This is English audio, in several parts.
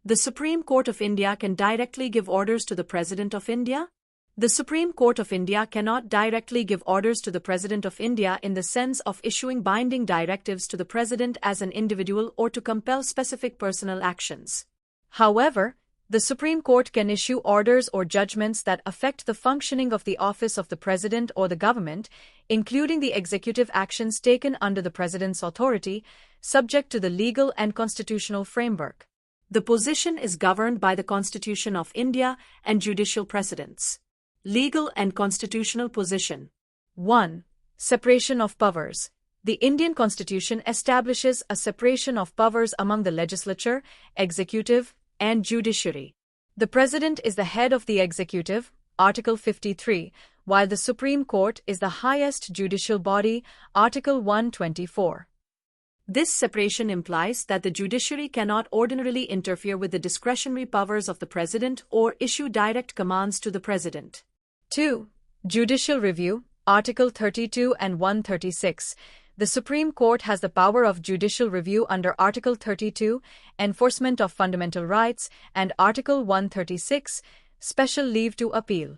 The Supreme Court of India can directly give orders to the President of India? The Supreme Court of India cannot directly give orders to the President of India in the sense of issuing binding directives to the President as an individual or to compel specific personal actions. However, the Supreme Court can issue orders or judgments that affect the functioning of the office of the President or the government, including the executive actions taken under the President's authority, subject to the legal and constitutional framework. The position is governed by the Constitution of India and judicial precedents. Legal and constitutional position. 1. Separation of powers. The Indian Constitution establishes a separation of powers among the legislature, executive, and judiciary. The President is the head of the executive, Article 53, while the Supreme Court is the highest judicial body, Article 124. This separation implies that the judiciary cannot ordinarily interfere with the discretionary powers of the President or issue direct commands to the President. 2. Judicial review, Article 32 and 136. The Supreme Court has the power of judicial review under Article 32, enforcement of fundamental rights, and Article 136, special leave to appeal.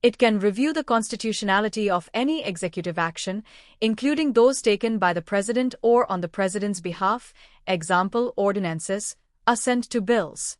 It can review the constitutionality of any executive action, including those taken by the President or on the President's behalf, example ordinances, assent to bills.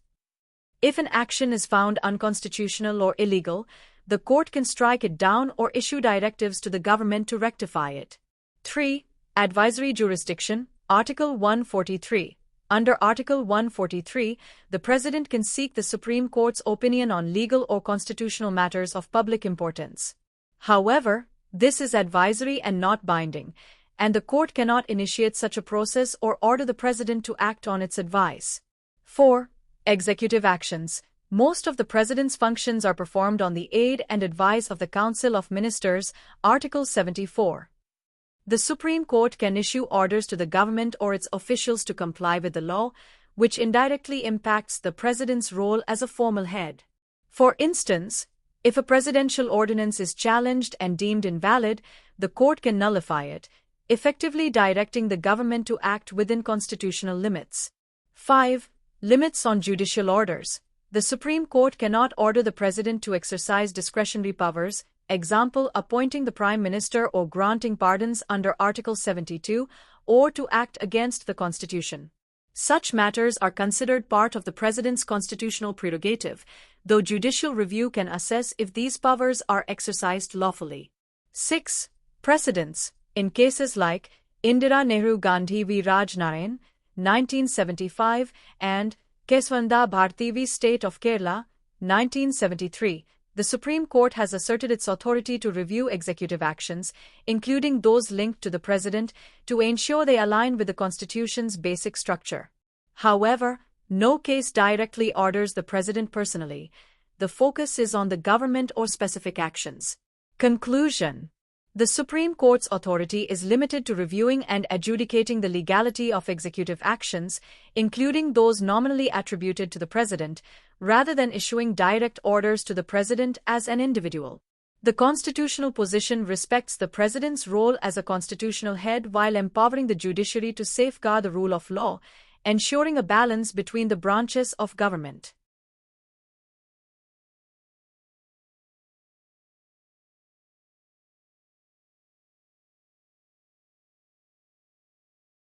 If an action is found unconstitutional or illegal, the court can strike it down or issue directives to the government to rectify it. 3. Advisory jurisdiction, Article 143. Under Article 143, the President can seek the Supreme Court's opinion on legal or constitutional matters of public importance. However, this is advisory and not binding, and the court cannot initiate such a process or order the President to act on its advice. 4. Executive actions. Most of the President's functions are performed on the aid and advice of the Council of Ministers, Article 74. The Supreme Court can issue orders to the government or its officials to comply with the law, which indirectly impacts the President's role as a formal head. For instance, if a presidential ordinance is challenged and deemed invalid, the court can nullify it, effectively directing the government to act within constitutional limits. 5. Limits on judicial orders. The Supreme Court cannot order the President to exercise discretionary powers, example appointing the Prime Minister or granting pardons under Article 72, or to act against the Constitution. Such matters are considered part of the President's constitutional prerogative, though judicial review can assess if these powers are exercised lawfully. 6. Precedents. In cases like Indira Nehru Gandhi v. Rajnarayan, 1975, and Keswanda Bharti v. State of Kerala, 1973, the Supreme Court has asserted its authority to review executive actions, including those linked to the President, to ensure they align with the Constitution's basic structure. However, no case directly orders the President personally. The focus is on the government or specific actions. Conclusion. The Supreme Court's authority is limited to reviewing and adjudicating the legality of executive actions, including those nominally attributed to the President, rather than issuing direct orders to the President as an individual. The constitutional position respects the President's role as a constitutional head while empowering the judiciary to safeguard the rule of law, ensuring a balance between the branches of government.